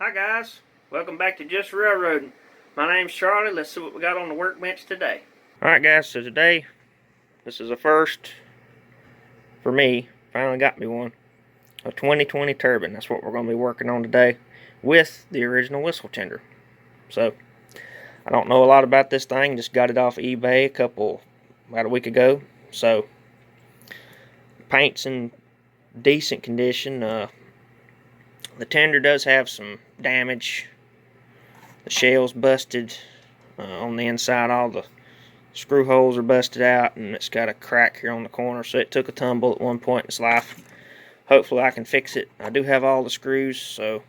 Hi guys, welcome back to Just Railroading. My name's Charlie. Let's see what we got on the workbench today. Alright guys, so today, this is a first for me. Finally got me one. A 2020 turbine. That's what we're going to be working on today with the original whistle tender. So, I don't know a lot about this thing. Just got it off eBay about a week ago. So, paint's in decent condition. The tender does have some damage. The shell's busted on the inside. All the screw holes are busted out, and it's got a crack here on the corner. So it took a tumble at one point in its life. Hopefully I can fix it. I do have all the screws, so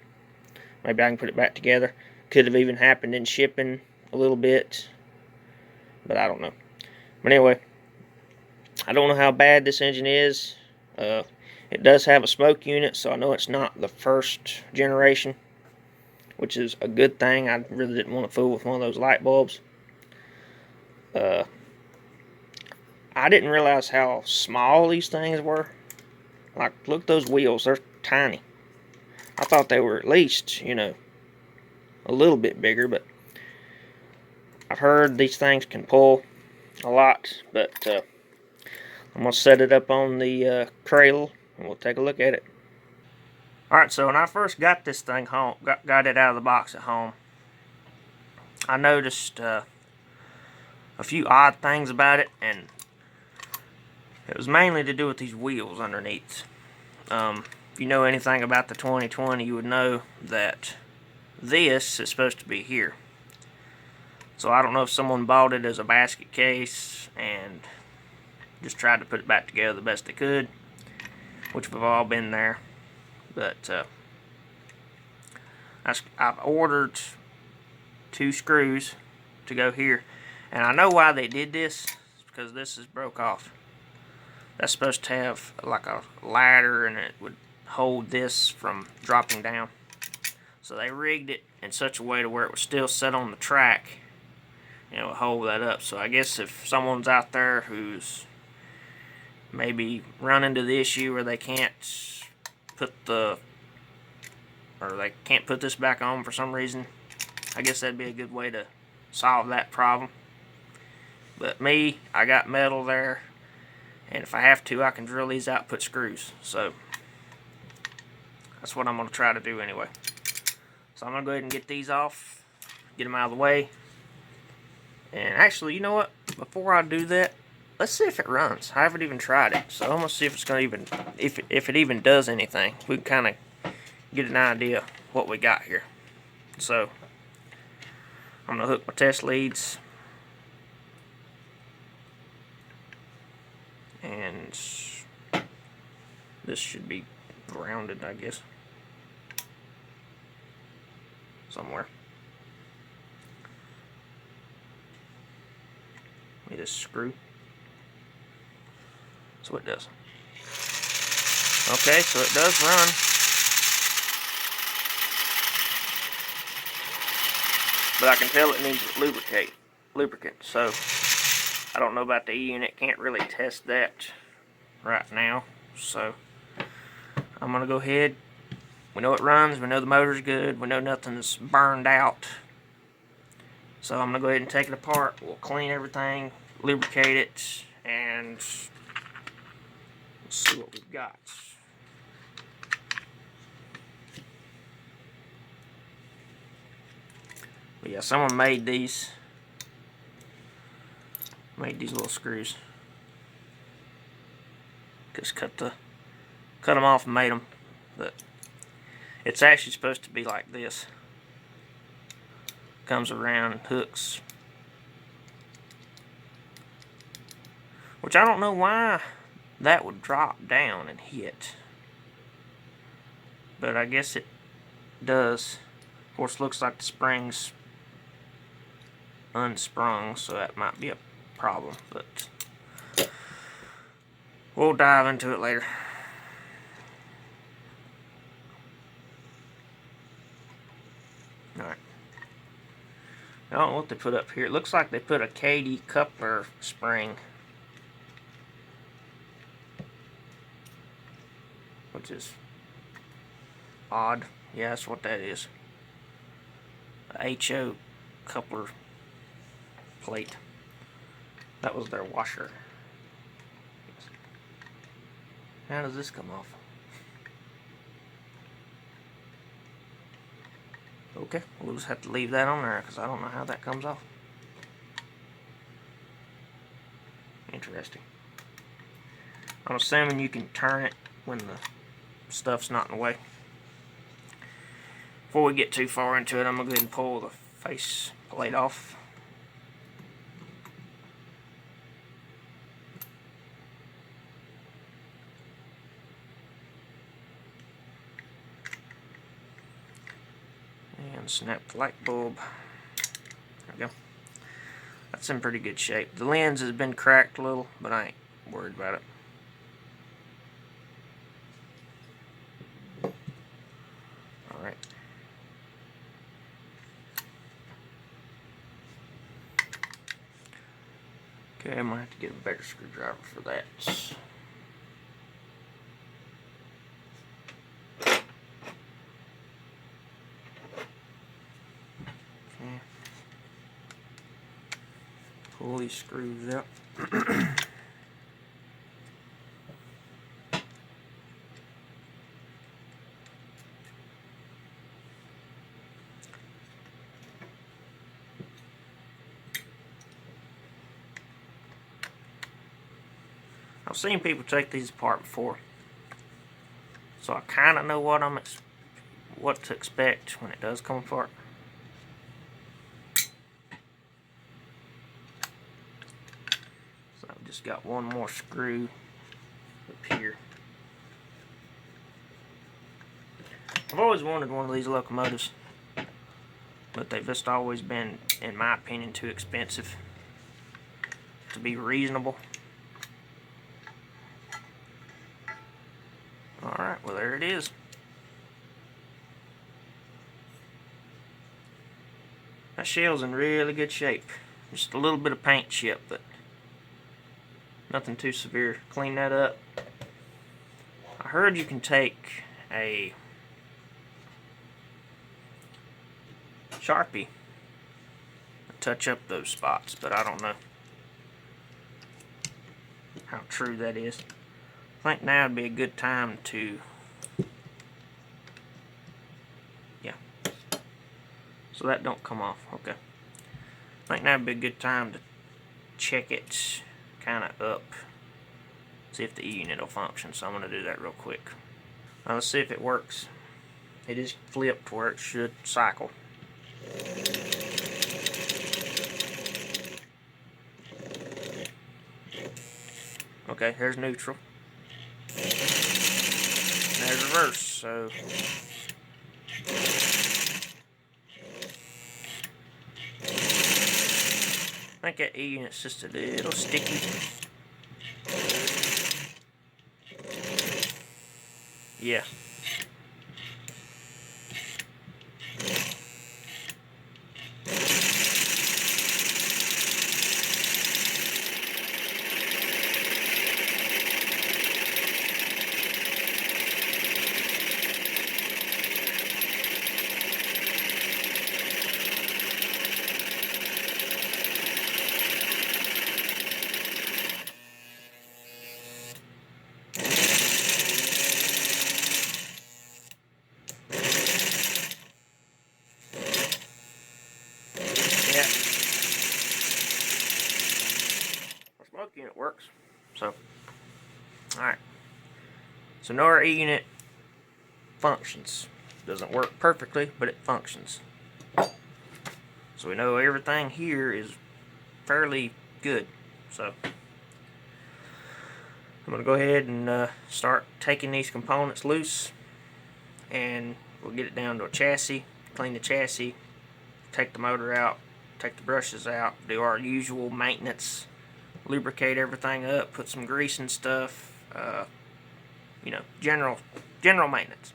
maybe I can put it back together. Could have even happened in shipping a little bit, but I don't know. But anyway, I don't know how bad this engine is. It does have a smoke unit, so I know it's not the first generation, which is a good thing. I really didn't want to fool with one of those light bulbs. I didn't realize how small these things were. Like, look at those wheels. They're tiny. I thought they were at least, a little bit bigger, but I've heard these things can pull a lot. But I'm going to set it up on the cradle, and we'll take a look at it. Alright, so when I first got this thing home, got it out of the box at home, I noticed a few odd things about it, and it was mainly to do with these wheels underneath. If you know anything about the 2020, you would know that this is supposed to be here. So I don't know if someone bought it as a basket case and just tried to put it back together the best they could, which we've all been there. But I've ordered 2 screws to go here, and I know why they did this. It's because this is broke off. That's supposed to have like a ladder, and it would hold this from dropping down. So they rigged it in such a way to where it would still sit on the track and it would hold that up. So I guess if someone's out there who's maybe run into the issue where they can't put this back on for some reason, I guess that'd be a good way to solve that problem. But me, I got metal there, and if I have to, I can drill these out and put screws. So that's what I'm going to try to do anyway. So I'm going to go ahead and get these off, get them out of the way. And actually, you know what? Before I do that, let's see if it runs. I haven't even tried it, so I'm going to see if it's going to even, if it even does anything. We can kind of get an idea what we got here. So I'm going to hook my test leads. And this should be grounded, I guess, somewhere. Let me just screw. So it does. Okay, so it does run. But I can tell it needs lubricant. So I don't know about the E-unit. Can't really test that right now. So I'm going to go ahead. We know it runs. We know the motor's good. We know nothing's burned out. So I'm going to go ahead and take it apart. We'll clean everything, lubricate it, and let's see what we've got. But yeah, someone made these little screws. Just cut them off and made them. But it's actually supposed to be like this. Comes around, hooks. Which I don't know why that would drop down and hit. But I guess it does. Of course, looks like the spring's unsprung, so that might be a problem. But we'll dive into it later. Alright. I don't know what they put up here. It looks like they put a KD coupler spring, which is odd. Yeah, that's what that is. a HO coupler plate. That was their washer. How does this come off? Okay, we'll just have to leave that on there because I don't know how that comes off. Interesting. I'm assuming you can turn it when the stuff's not in the way. Before we get too far into it, I'm going to go ahead and pull the face plate off. And snap the light bulb. There we go. That's in pretty good shape. The lens has been cracked a little, but I ain't worried about it. Alright. Okay, I might have to get a better screwdriver for that. Okay. Pull these screws out. I've seen people take these apart before, so I kind of know what what to expect when it does come apart. So I've just got one more screw up here. I've always wanted one of these locomotives, but they've just always been, in my opinion, too expensive to be reasonable. Alright, well there it is. That shell's in really good shape. Just a little bit of paint chip, but nothing too severe. Clean that up. I heard you can take a Sharpie and touch up those spots, but I don't know how true that is. I think now would be a good time to, yeah, so that don't come off. Okay, I think now would be a good time to check it kind of up, see if the E-unit will function. So I'm going to do that real quick. Now let's see if it works. It is flipped where it should cycle. Okay, here's neutral. There's reverse, so I think that E-unit's just a little sticky. Yeah. Smoke unit works. So, alright. So now our E-unit functions. Doesn't work perfectly, but it functions. So we know everything here is fairly good. So I'm going to go ahead and start taking these components loose, and we'll get it down to a chassis, clean the chassis, take the motor out, take the brushes out, do our usual maintenance, lubricate everything up, put some grease and stuff, you know, general maintenance.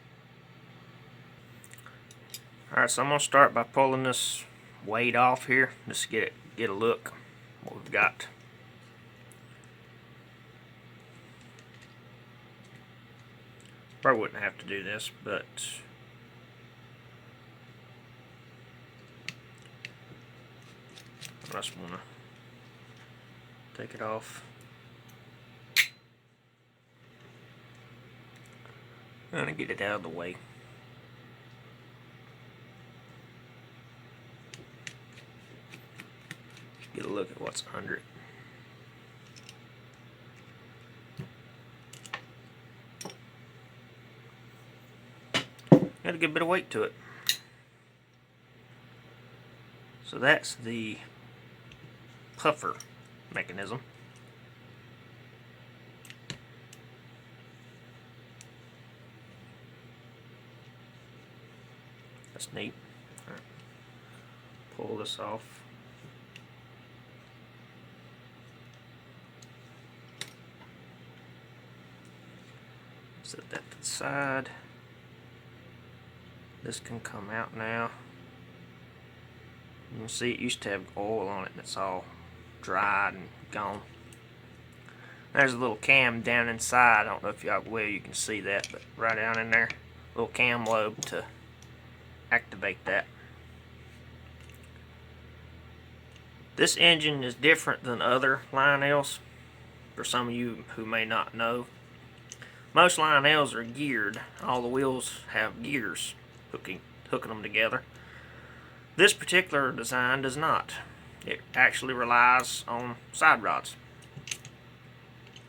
Alright, so I'm going to start by pulling this weight off here, just to get a look what we've got. Probably wouldn't have to do this, but I just want to take it off. I'm going to get it out of the way. Get a look at what's under it. Got a good bit of weight to it. So that's the puffer mechanism. That's neat. All right. Pull this off. Set that to the side. This can come out now. You can see it used to have oil on it and it's all dried and gone. There's a little cam down inside. I don't know if you can see that, but right down in there, little cam lobe to activate that. This engine is different than other Lionels, for some of you who may not know. Most Lionels are geared. All the wheels have gears hooking them together. This particular design does not. It actually relies on side rods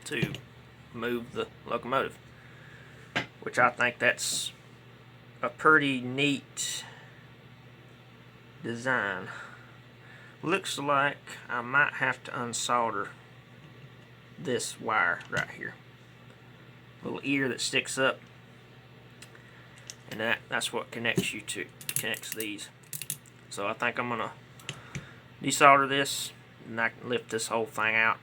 to move the locomotive, which I think that's a pretty neat design. Looks like I might have to unsolder this wire right here. Little ear that sticks up, and that's what connects these. So I think I'm gonna desolder this, and I can lift this whole thing out.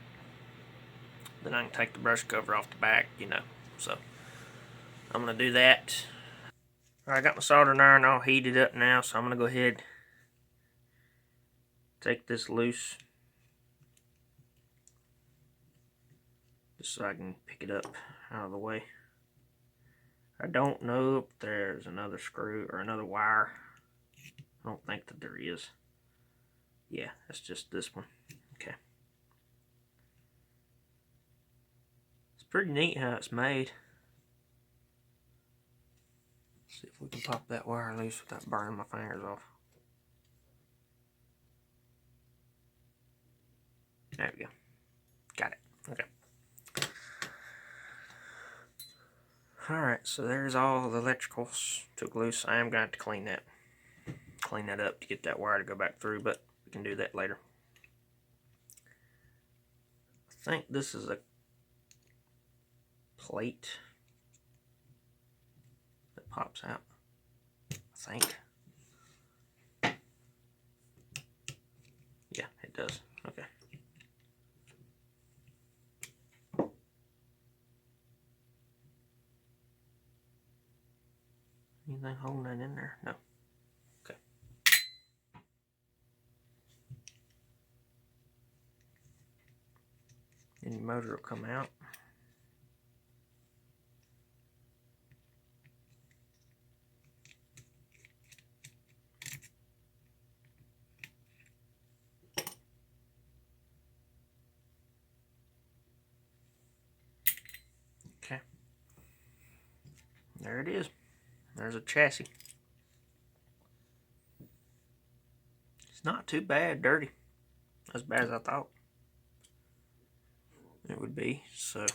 Then I can take the brush cover off the back, you know. So I'm gonna do that. Alright, I got my soldering iron all heated up now, so I'm gonna go ahead, take this loose, just so I can pick it up out of the way. I don't know if there's another screw or another wire. I don't think that there is. Yeah, that's just this one. Okay. It's pretty neat how it's made. Let's see if we can pop that wire loose without burning my fingers off. There we go. Got it. Okay. Alright, so there's all the electricals took loose. I am going to have to clean that up to get that wire to go back through, but we can do that later. I think this is a plate that pops out. I think. Yeah, it does. Okay. Anything holding that in there? No. Okay. Then your motor will come out. Okay. There it is. There's a chassis. It's not too bad dirty. As bad as I thought it would be. So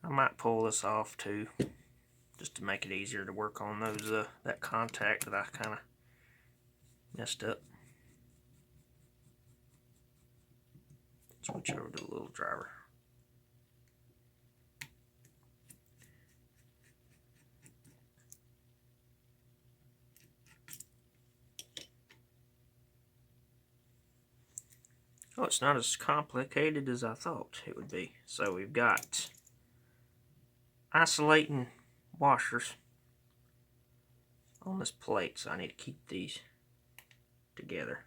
I might pull this off too, just to make it easier to work on those that contact that I kind of messed up. Switch over to the little driver. Oh, it's not as complicated as I thought it would be. So we've got isolating washers on this plate, so I need to keep these together.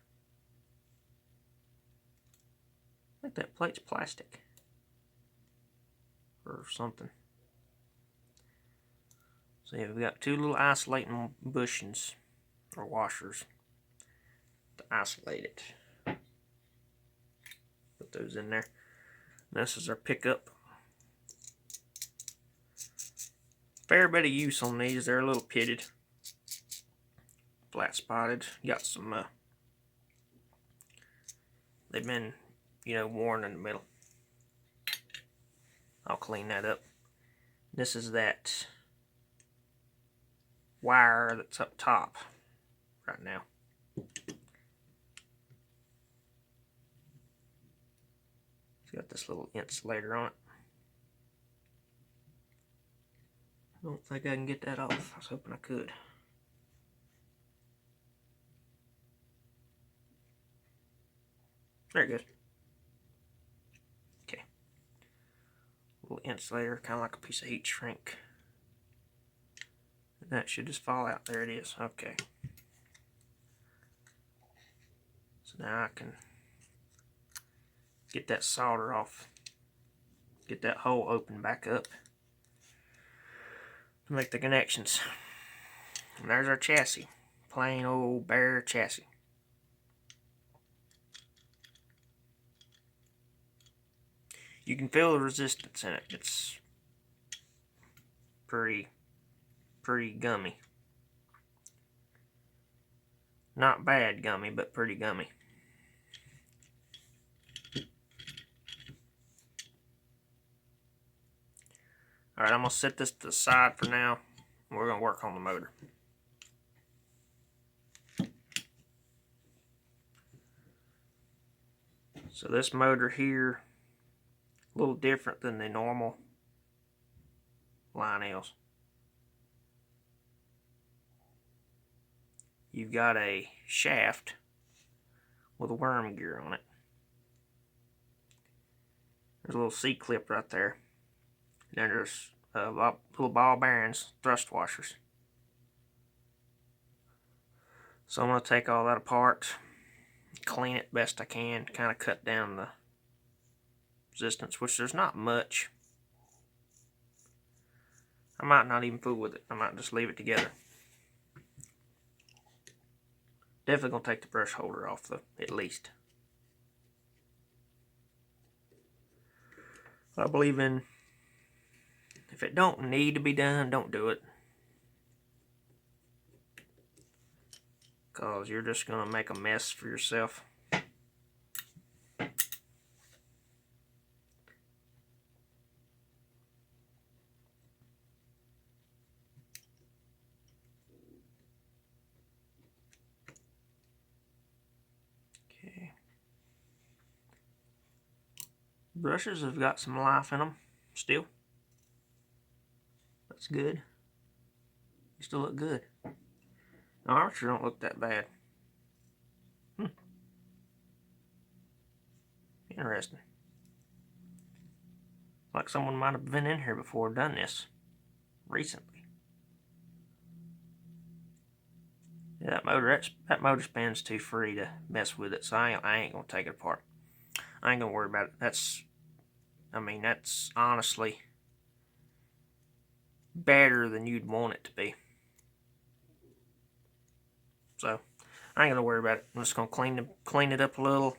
I think that plate's plastic or something. So yeah, we've got two little isolating bushings or washers. to isolate it. Put those in there. This is our pickup. Fair bit of use on these. They're a little pitted, flat spotted. Got some. They've been, worn in the middle. I'll clean that up. This is that wire that's up top right now. It's got this little insulator on it. I don't think I can get that off. I was hoping I could. There it goes. Okay. Little insulator, kind of like a piece of heat shrink. And that should just fall out. There it is. Okay. So now I can get that solder off. Get that hole open back up to make the connections. And there's our chassis. Plain old bare chassis. You can feel the resistance in it. It's pretty gummy. Not bad gummy, but pretty gummy. Alright, I'm going to set this to the side for now. We're going to work on the motor. So this motor here, a little different than the normal Lionels. You've got a shaft with a worm gear on it. There's a little C-clip right there. And then there's little ball bearings, thrust washers. So I'm going to take all that apart, clean it best I can, kind of cut down the resistance, which there's not much. I might not even fool with it. I might just leave it together. Definitely going to take the brush holder off though, at least. I believe in, if it don't need to be done, don't do it. Because you're just going to make a mess for yourself. Okay. Brushes have got some life in them still. That's good. You still look good. The armature don't look that bad. Interesting. Like someone might have been in here before and done this recently. Yeah, that motor spin's too free to mess with it, so I ain't gonna take it apart. I ain't gonna worry about it. That's honestly better than you'd want it to be. So I ain't gonna worry about it. I'm just gonna clean it up a little.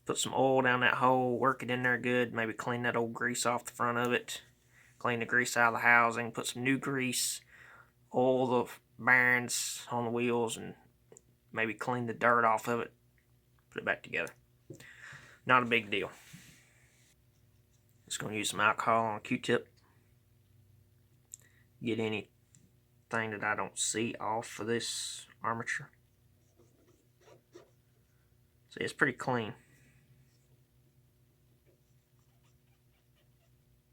Put some oil down that hole, work it in there good, maybe clean that old grease off the front of it, clean the grease out of the housing, put some new grease, oil the bearings on the wheels, and maybe clean the dirt off of it, put it back together. Not a big deal. Just going to use some alcohol on a Q-tip, get anything that I don't see off of this armature. See, it's pretty clean.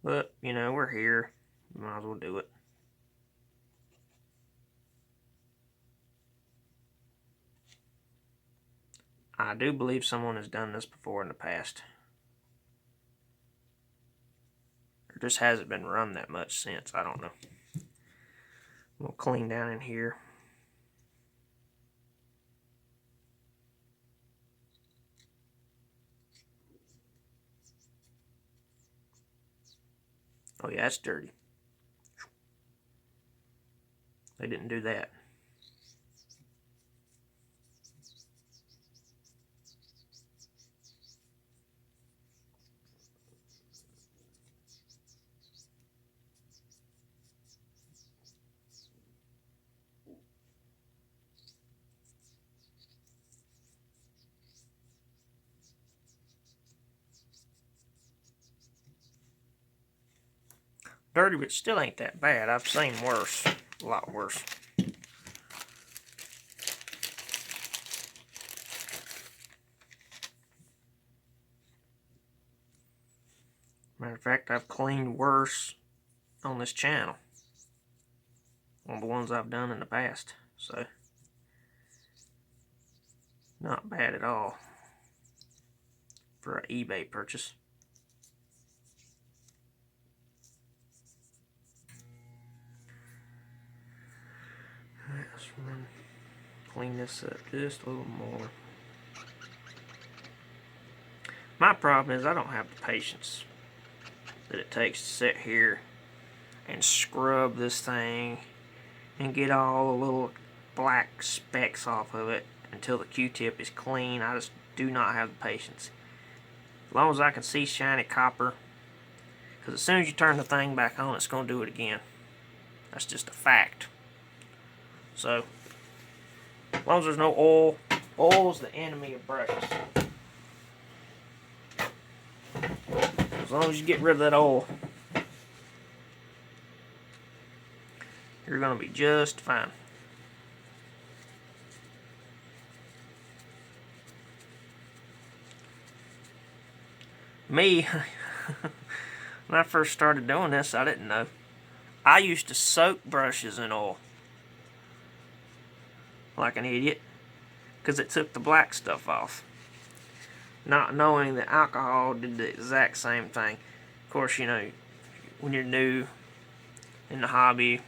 But, we're here. Might as well do it. I do believe someone has done this before in the past. Or just hasn't been run that much since. I don't know. We'll clean down in here. Oh yeah, that's dirty. They didn't do that. dirty, but still ain't that bad. I've seen worse, a lot worse. Matter of fact, I've cleaned worse on this channel on the ones I've done in the past. So, not bad at all for an eBay purchase. Alright, let's clean this up just a little more. My problem is I don't have the patience that it takes to sit here and scrub this thing and get all the little black specks off of it until the Q-tip is clean. I just do not have the patience. As long as I can see shiny copper, because as soon as you turn the thing back on, it's going to do it again. That's just a fact. So, as long as there's no oil, oil is the enemy of brushes. As long as you get rid of that oil, you're going to be just fine. Me, when I first started doing this, I didn't know. I used to soak brushes in oil like an idiot because it took the black stuff off, not knowing that alcohol did the exact same thing. Of course, you know, when you're new in the hobby,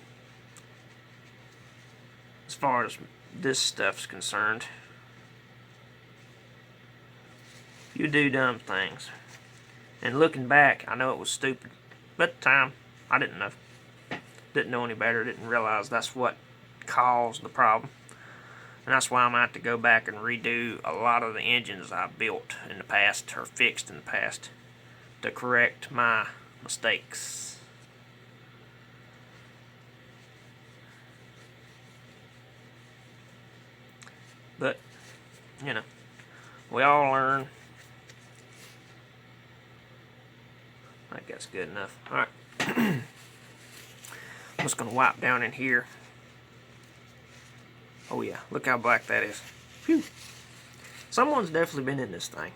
as far as this stuff's concerned, you do dumb things. And looking back, I know it was stupid. But at the time, I didn't know. Didn't know any better. Didn't realize that's what caused the problem. And that's why I'm going to have to go back and redo a lot of the engines I built in the past, or fixed in the past, to correct my mistakes. But, you know, we all learn. I think that's good enough. Alright. I'm just going to wipe down in here. Oh yeah, look how black that is. Phew. Someone's definitely been in this thing.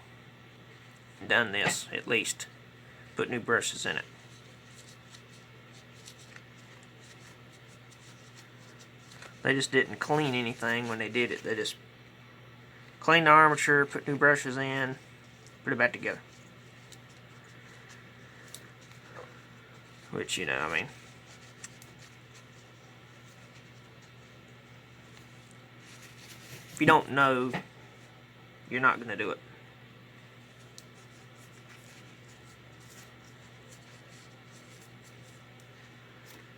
Done this, at least. Put new brushes in it. They just didn't clean anything when they did it. They just cleaned the armature, put new brushes in, put it back together. Which, you know, I mean, if you don't know, you're not going to do it.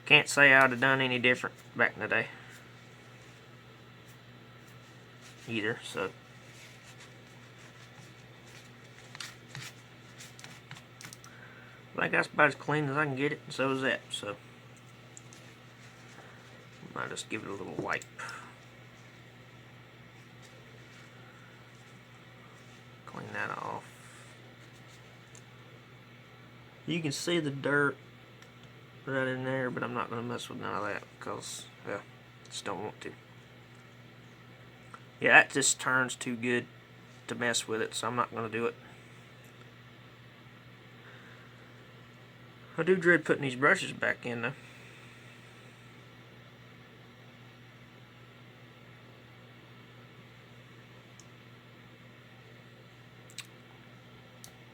Can't say I would have done any different back in the day either, so. I think that's about as clean as I can get it, and so is that, so. Might just give it a little wipe. Clean that off. You can see the dirt right in there, but I'm not going to mess with none of that because, yeah, just don't want to. Yeah, that just turns too good to mess with it, so I'm not going to do it. I do dread putting these brushes back in though.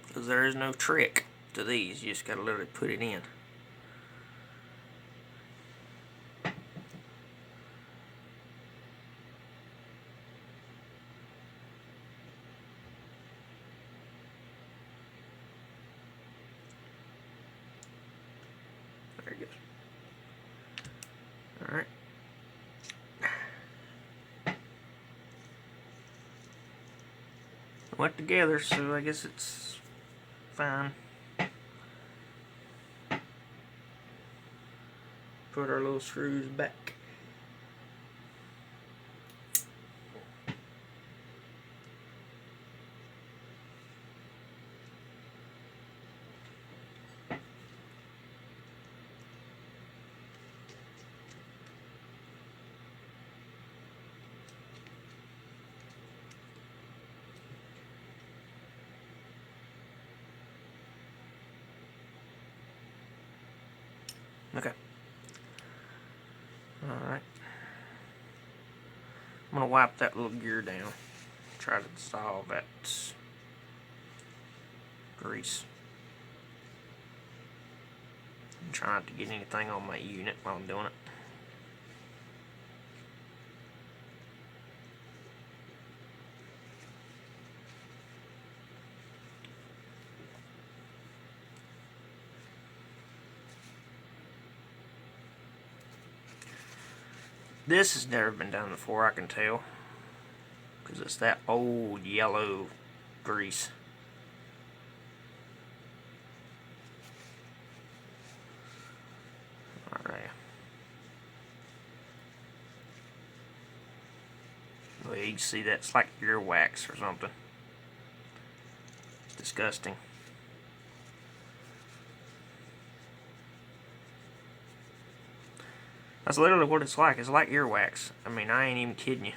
Because there is no trick to these, you just got to literally put it in. There it goes. Alright. Went together, so I guess it's fine. Put our little screws back. Okay. Alright. I'm going to wipe that little gear down. Try to dissolve that grease. I'm trying not to get anything on my unit while I'm doing it. This has never been done before, I can tell, because it's that old yellow grease. Alright. Well, you can see that's like earwax or something. It's disgusting. That's literally what it's like. It's like earwax. I mean, I ain't even kidding you.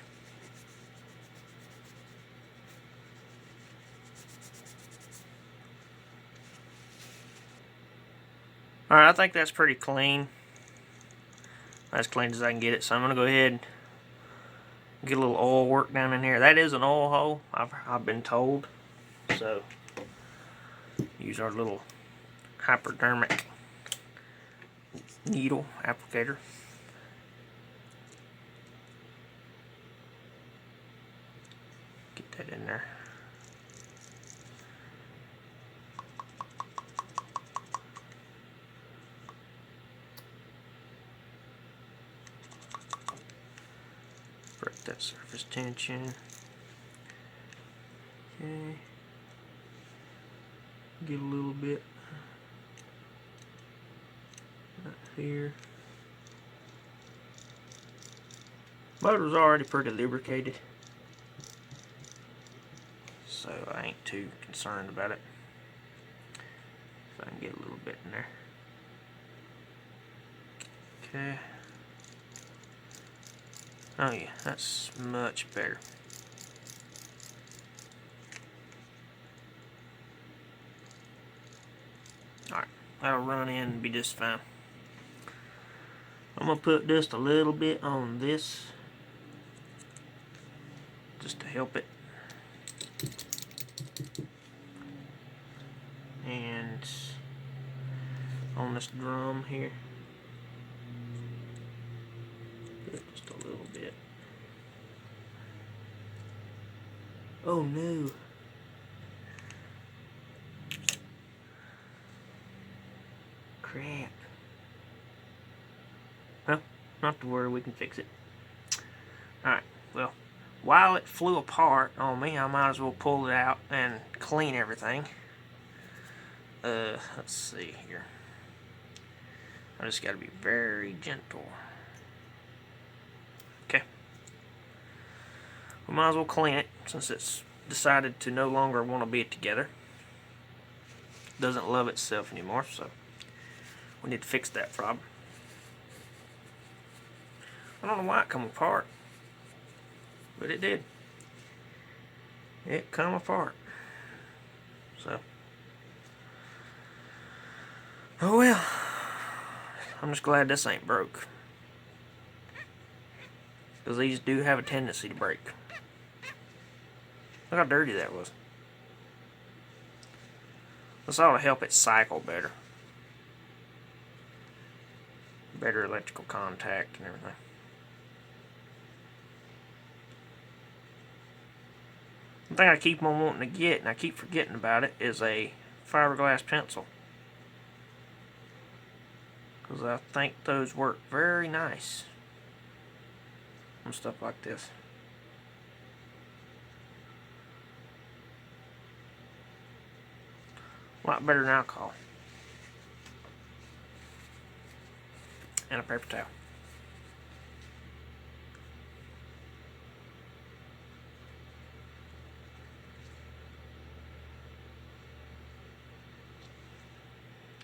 Alright, I think that's pretty clean. As clean as I can get it. So I'm going to go ahead and get a little oil work down in here. That is an oil hole, I've been told. So, use our little hypodermic needle applicator. Get that in there. Break that surface tension. Okay. Get a little bit right here. Motor's already pretty lubricated, so I ain't too concerned about it. If I can get a little bit in there. Okay. Oh yeah, that's much better. Alright, that'll run in and be just fine. I'm going to put just a little bit on this, just to help it. And on this drum here, just a little bit. Oh no. Crap. Well, not to worry, we can fix it. Alright, well, while it flew apart on me, I might as well pull it out and clean everything. Let's see here. I just gotta be very gentle. Okay. We might as well clean it since it's decided to no longer want to be together. Doesn't love itself anymore, so we need to fix that problem. I don't know why it come apart, but it did. It come apart. So, oh well. I'm just glad this ain't broke, because these do have a tendency to break. Look how dirty that was. This ought to help it cycle better. Better electrical contact and everything. The thing I keep on wanting to get, and I keep forgetting about it, is a fiberglass pencil. Because I think those work very nice on stuff like this. A lot better than alcohol. And a paper towel.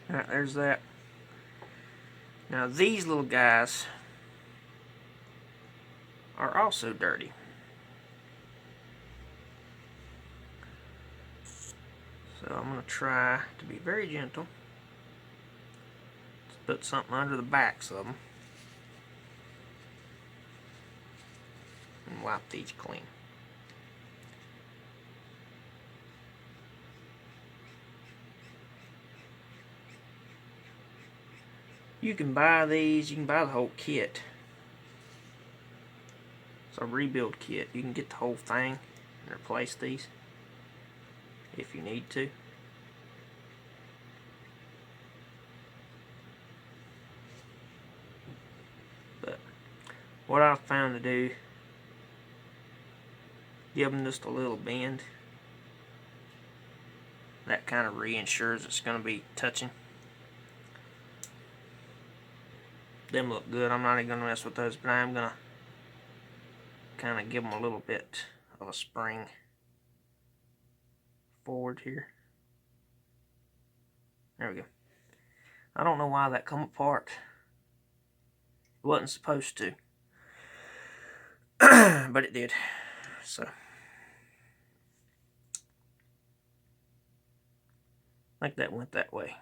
Alright, there's that. Now these little guys are also dirty. So I'm going to try to be very gentle. put something under the backs of them and wipe these clean. You can buy these, you can buy the whole kit. It's a rebuild kit. You can get the whole thing and replace these if you need to. But what I've found to do, give them just a little bend. That kind of reassures it's going to be touching. Them look good. I'm not even going to mess with those, but I am going to kind of give them a little bit of a spring forward here. There we go. I don't know why that come apart. It wasn't supposed to. But it did. So I think that went that way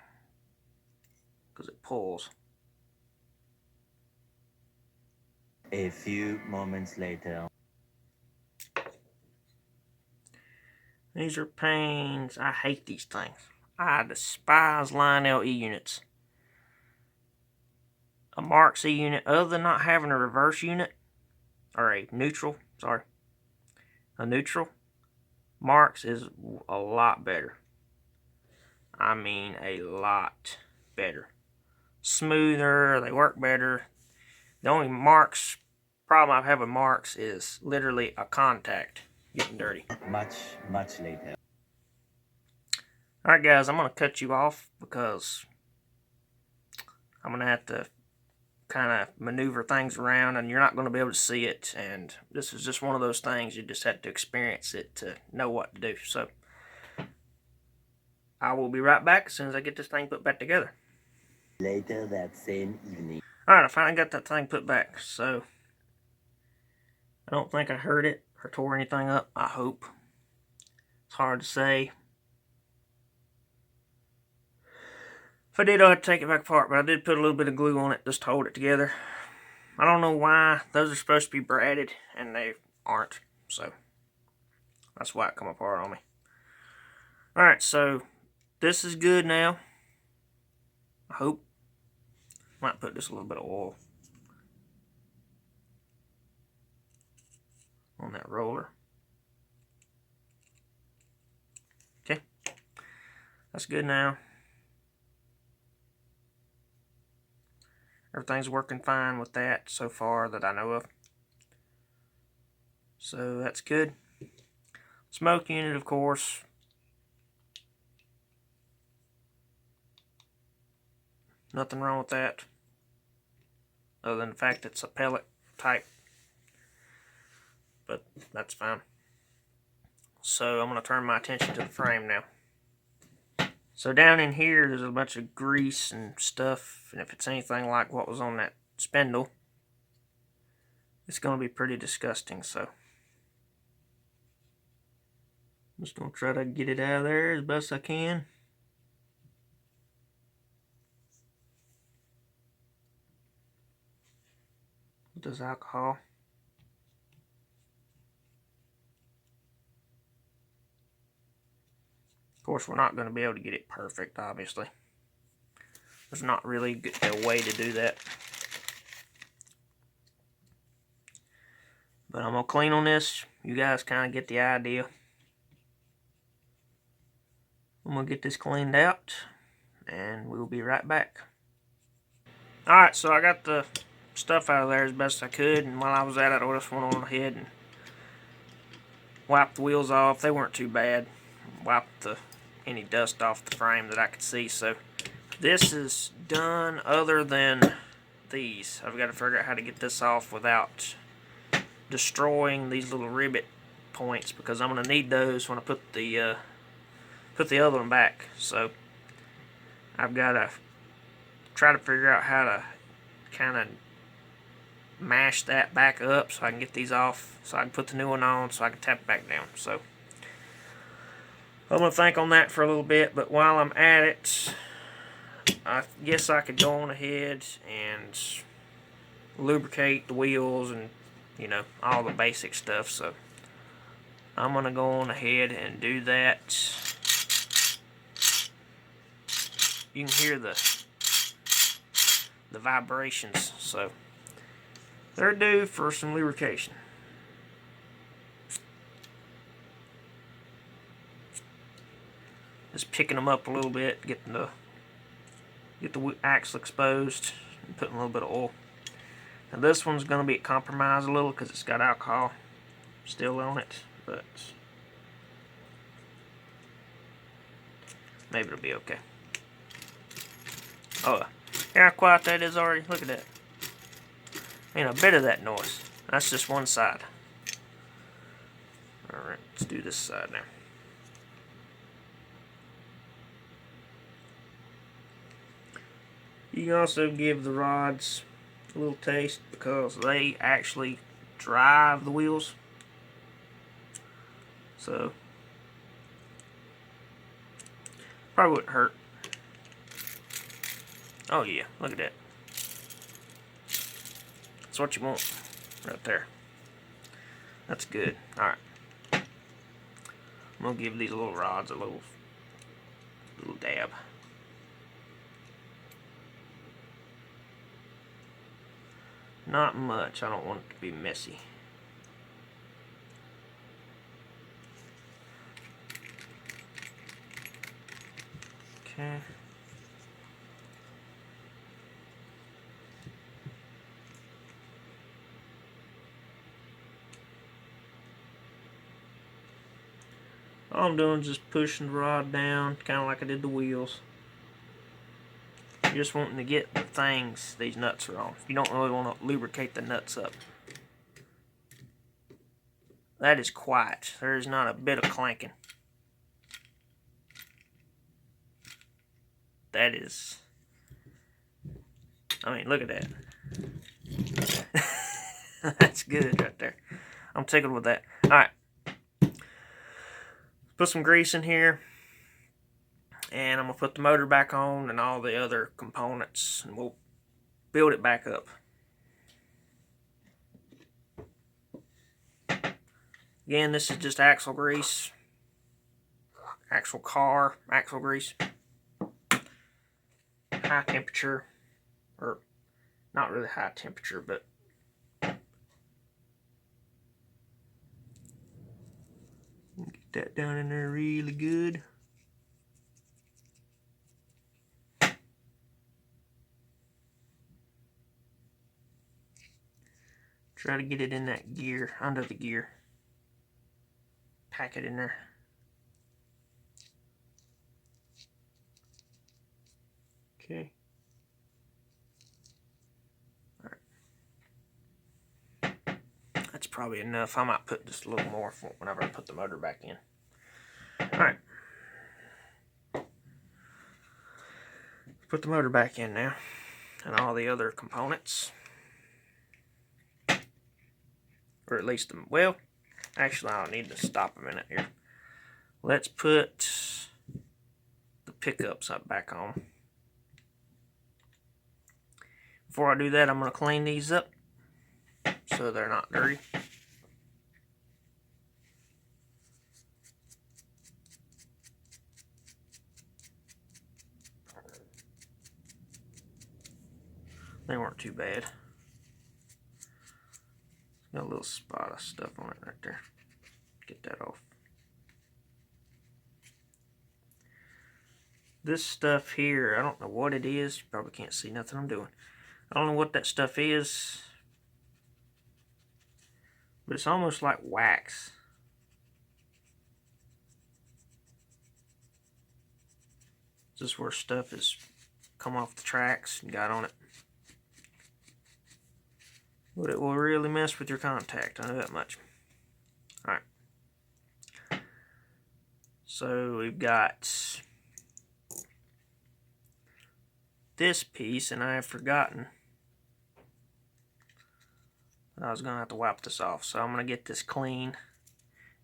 because it pulls. A few moments later. These are pains. I hate these things. I despise Lionel E-units. A Marks E-unit, other than not having a reverse unit, or a neutral, a neutral, Marks is a lot better. I mean a lot better. Smoother, they work better. The only Marks problem I have with Marks is literally a contact getting dirty. Much later. Alright guys, I'm going to cut you off because I'm going to have to kind of maneuver things around and you're not going to be able to see it, and this is just one of those things you just have to experience it to know what to do. So I will be right back as soon as I get this thing put back together. Later that same evening. Alright, I finally got that thing put back, so I don't think I hurt it or tore anything up, I hope. It's hard to say. If I did, I'd have to take it back apart, but I did put a little bit of glue on it just to hold it together. I don't know why. Those are supposed to be braided, and they aren't, so that's why it come apart on me. Alright, so this is good now. I hope. Might put just a little bit of oil on that roller. Okay, that's good now. Everything's working fine with that so far that I know of. So that's good. Smoke unit, of course. Nothing wrong with that, other than the fact it's a pellet type, but that's fine. So I'm going to turn my attention to the frame now. So down in here there's a bunch of grease and stuff, and if it's anything like what was on that spindle, it's going to be pretty disgusting. So I'm just going to try to get it out of there as best I can. This alcohol. Of course, we're not going to be able to get it perfect, obviously. There's not really a way to do that. But I'm going to clean on this. You guys kind of get the idea. I'm going to get this cleaned out, and we'll be right back. Alright, so I got the stuff out of there as best I could, and while I was at it, I just went on ahead and wiped the wheels off. They weren't too bad. Wiped any dust off the frame that I could see. So this is done, other than these. I've got to figure out how to get this off without destroying these little rivet points, because I'm going to need those when I put the other one back. So I've got to try to figure out how to kind of mash that back up so I can get these off, so I can put the new one on, so I can tap it back down. So I'm going to think on that for a little bit, but while I'm at it, I guess I could go on ahead and lubricate the wheels and, you know, all the basic stuff. So I'm gonna go on ahead and do that. You can hear the vibrations, so they're due for some lubrication. Just picking them up a little bit, getting the axle exposed, and putting a little bit of oil. Now this one's going to be compromised a little because it's got alcohol still on it, but maybe it'll be okay. Oh, hear how quiet that is already? Look at that. Ain't a bit of that noise. That's just one side. Alright, let's do this side now. You can also give the rods a little taste because they actually drive the wheels. So, probably wouldn't hurt. Oh yeah, look at that. That's what you want right there. That's good. Alright. I'm going to give these little rods a little dab. Not much. I don't want it to be messy. Okay. All I'm doing is just pushing the rod down, kind of like I did the wheels. You're just wanting to get the things these nuts are on. You don't really want to lubricate the nuts up. That is quiet. There is not a bit of clanking. That is... I mean, look at that. That's good right there. I'm tickled with that. Alright. Put some grease in here. And I'm going to put the motor back on and all the other components. And we'll build it back up. Again, this is just axle grease. Axle car, axle grease. High temperature. Or, not really high temperature, but get that down in there really good. Try to get it in that gear, under the gear. Pack it in there. Okay. Alright. That's probably enough. I might put just a little more for whenever I put the motor back in. Alright. Put the motor back in now. And all the other components. Or at least, well, actually I'll need to stop a minute here. Let's put the pickups up back on. Before I do that, I'm going to clean these up so they're not dirty. They weren't too bad. Got a little spot of stuff on it right there. Get that off. This stuff here, I don't know what it is. You probably can't see nothing I'm doing. I don't know what that stuff is. But it's almost like wax. This is where stuff has come off the tracks and got on it. But it will really mess with your contact, I know that much. Alright. So we've got this piece, and I have forgotten that I was going to have to wipe this off. So I'm going to get this clean,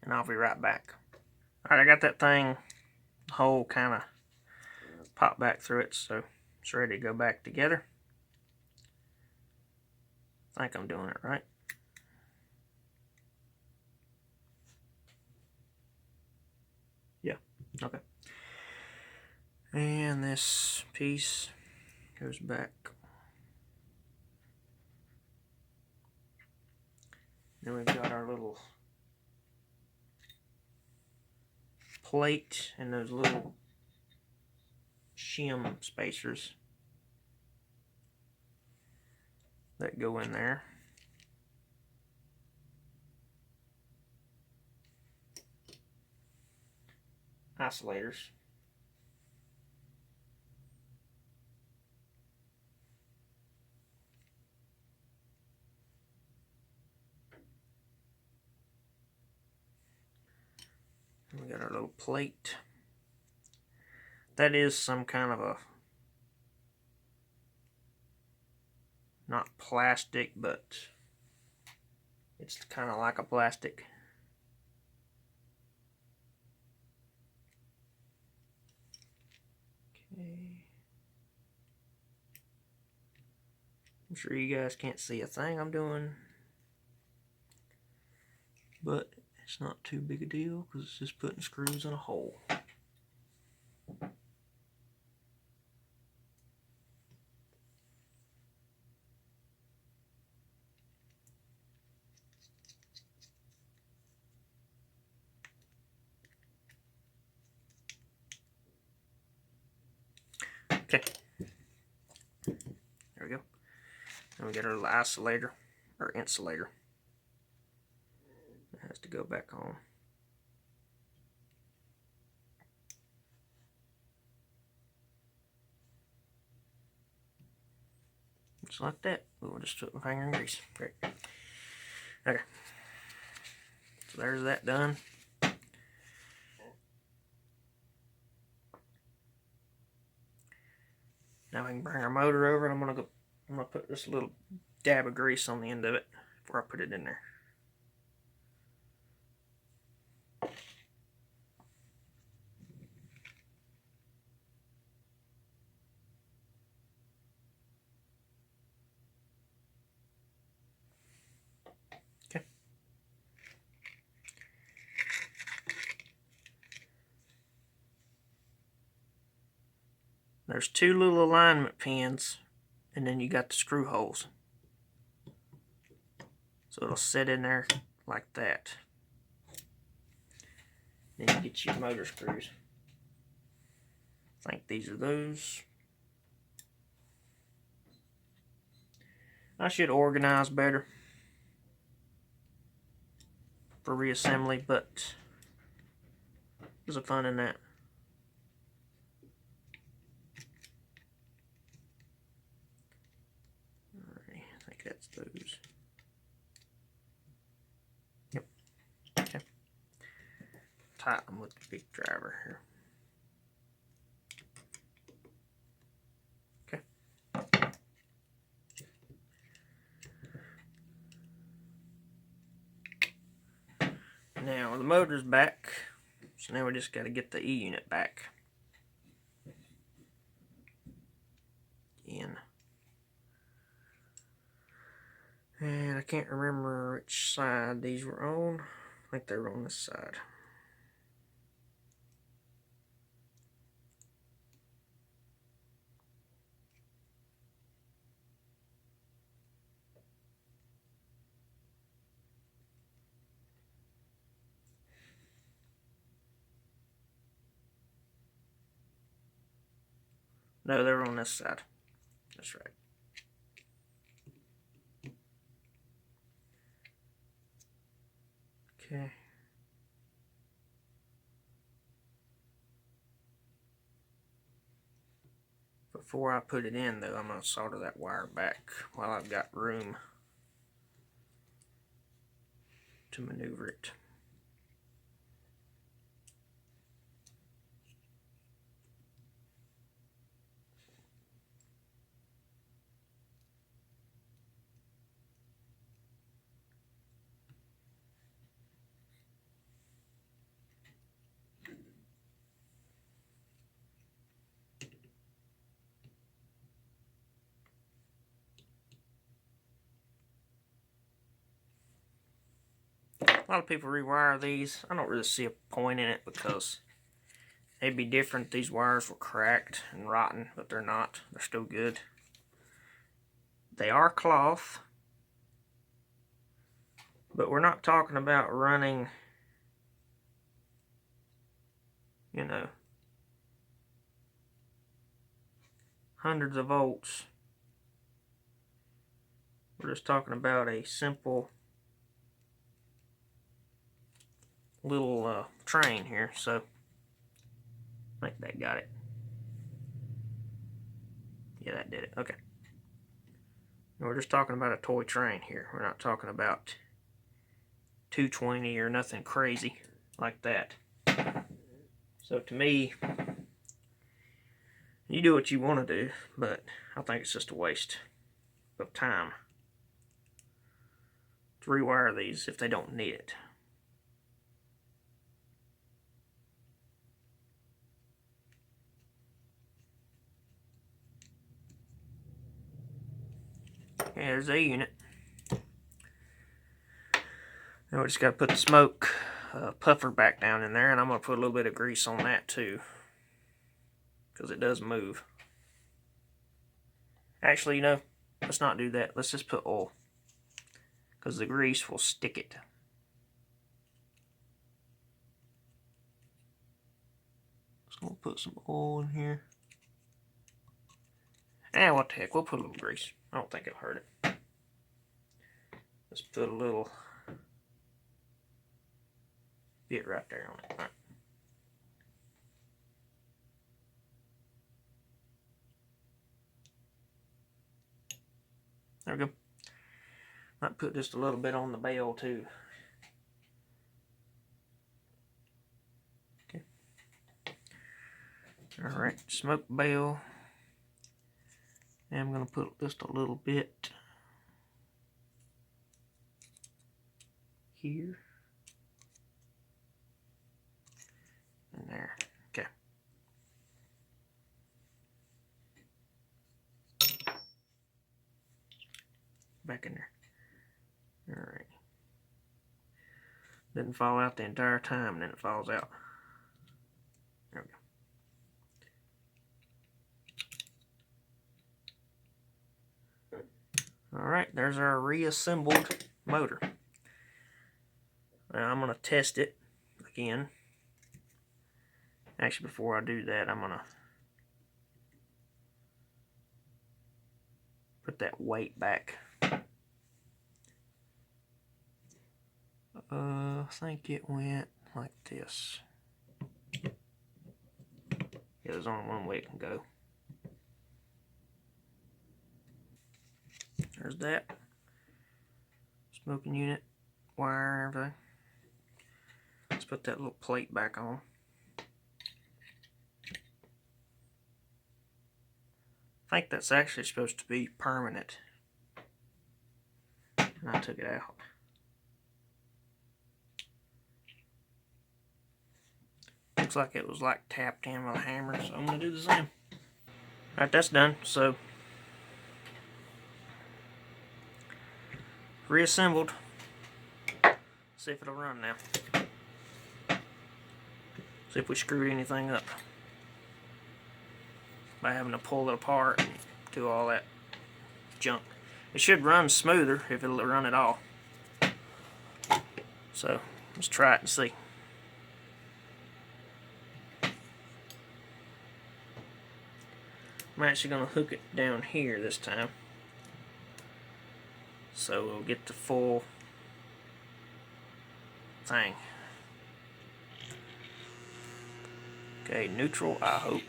and I'll be right back. Alright, I got that thing, the hole kind of popped back through it, so It's ready to go back together. I think I'm doing it right. Yeah, okay. And this piece goes back. Then we've got our little plate and those little shim spacers that go in there. Isolators. And we got our little plate. That is some kind of a, not plastic, but it's kind of like a plastic. Okay. I'm sure you guys can't see a thing I'm doing, but it's not too big a deal because it's just putting screws in a hole. Okay, there we go. And we got our little isolator, or insulator. It has to go back on. Just like that. We'll just put my finger in grease. Great. Okay. So there's that done. Now we can bring our motor over, and I'm gonna put this little dab of grease on the end of it before I put it in there. Okay. There's two little alignment pins, and then you got the screw holes. So it'll sit in there like that. Then you get your motor screws. I think these are those. I should organize better for reassembly, but there's a fun in that. Alright, I think that's those. Yep. Okay. Tighten them with the big driver here. Okay. Now the motor's back, so now we just got to get the E-unit back. In. And I can't remember which side these were on. I think they were on this side. No, they were on this side. That's right. Okay. Before I put it in, though, I'm going to solder that wire back while I've got room to maneuver it. A lot of people rewire these. I don't really see a point in it because it'd be different if these wires were cracked and rotten, but they're not. They're still good. They are cloth, but we're not talking about running, you know, hundreds of volts. We're just talking about a simple little train here, so I think that got it. Yeah, that did it. Okay. And we're just talking about a toy train here. We're not talking about 220 or nothing crazy like that. So to me, you do what you want to do, but I think it's just a waste of time to rewire these if they don't need it. Okay, there's a unit. Now we just got to put the smoke puffer back down in there, and I'm going to put a little bit of grease on that too, because it does move. Actually, you know, let's not do that. Let's just put oil, because the grease will stick it. Just going to put some oil in here. And what the heck, we'll put a little grease. I don't think it'll hurt it. Let's put a little bit right there on it. All right. There we go. Might put just a little bit on the bell too. Okay. Alright, smoke bell. And I'm going to put just a little bit here. And there. Okay. Back in there. Alright. Doesn't fall out the entire time, and then it falls out. There we go. Alright, there's our reassembled motor. Now I'm going to test it again. Actually, before I do that, I'm going to put that weight back. I think it went like this. Yeah, there's only one way it can go. There's that. Smoking unit, wire, and everything. Let's put that little plate back on. I think that's actually supposed to be permanent. And I took it out. Looks like it was like tapped in with a hammer, so I'm going to do the same. Alright, that's done. So, reassembled. See if it'll run now. See if we screwed anything up by having to pull it apart and do all that junk. It should run smoother if it'll run at all. So, let's try it and see. I'm actually going to hook it down here this time, so we'll get the full thing. Okay, neutral, I hope.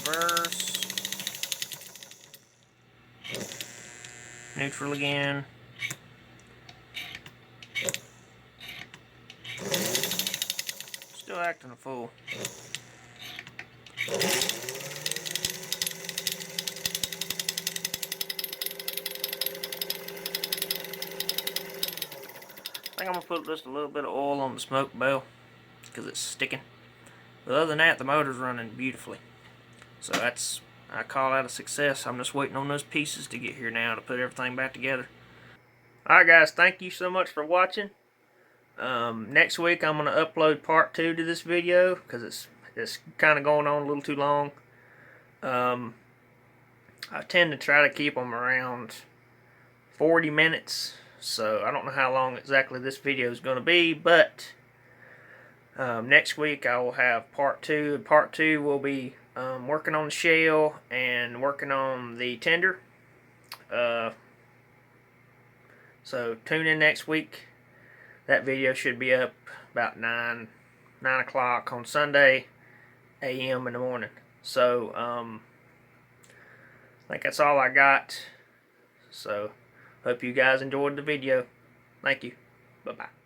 Reverse. Neutral again. Still acting a fool. I think I'm gonna put just a little bit of oil on the smoke bell because it's sticking. But other than that, the motor's running beautifully. So I call that a success. I'm just waiting on those pieces to get here now to put everything back together. Alright guys, thank you so much for watching. Next week I'm going to upload part 2 to this video because it's kind of going on a little too long. I tend to try to keep them around 40 minutes. So I don't know how long exactly this video is going to be, but next week I will have part 2. And part 2 will be working on the shell and working on the tender. So tune in next week. That video should be up about 9 o'clock on Sunday a.m. in the morning. So I think that's all I got. So hope you guys enjoyed the video. Thank you. Bye-bye.